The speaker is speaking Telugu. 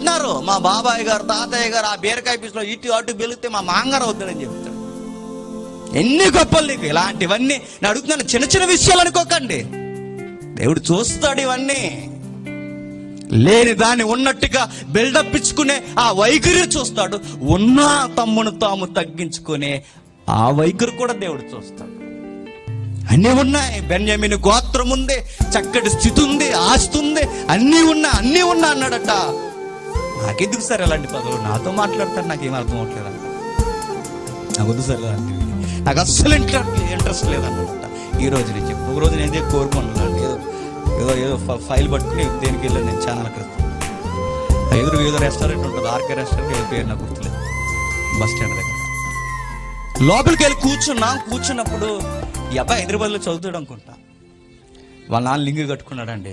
అంటున్నారు, మా బాబాయ్ గారు తాతయ్య గారు ఆ బీరకాయ పీసులో ఇటు అటు బెలిగితే మా మాంగారు అవుతాడని చెప్తాడు. ఎన్ని గొప్పలు నీకు! ఇలాంటివన్నీ నేను అడుగుతున్నాను, చిన్న చిన్న విషయాలు అనుకోకండి. దేవుడు చూస్తాడు ఇవన్నీ. లేని దాన్ని ఉన్నట్టుగా బిల్డప్ ఇచ్చుకునే ఆ వైఖరి చూస్తాడు. ఉన్న తమ్మును తాము తగ్గించుకునే ఆ వైఖరి కూడా దేవుడు చూస్తాడు. అన్నీ ఉన్నాయి. బెన్యామీను గోత్రం ఉంది, చక్కటి స్థితి ఉంది, ఆస్తి ఉంది, అన్నీ ఉన్నా అన్నాడట. నాకెందుకు సార్ అలాంటి పదవులు? నాతో మాట్లాడతారు, నాకేం అర్థం అవట్లేదు. నాకు వద్దు సార్ అలాంటివి, నాకు అస్సలు ఇంట్రెస్ట్ లేదన్నమాట. ఈ రోజు నుంచి ఒక రోజు నేను కోరుకుంటున్నాను, ఏదో ఫైల్ పట్టుకుని దేనికి వెళ్ళాను నేను ఛానల్ క్రితం. ఏదో రెస్టారెంట్ ఉంటుంది, ఆర్కే రెస్టారెంట్, ఏదో పేరు నాకు గుర్తులేదు, బస్ స్టాండ్ దగ్గర. లోపలికి వెళ్ళి కూర్చున్నప్పుడు ఈ అబ్బాయి హైదరాబాద్లో చదువుతాడు అనుకుంటా. వాళ్ళ నాన్న లింగి కట్టుకున్నాడండి.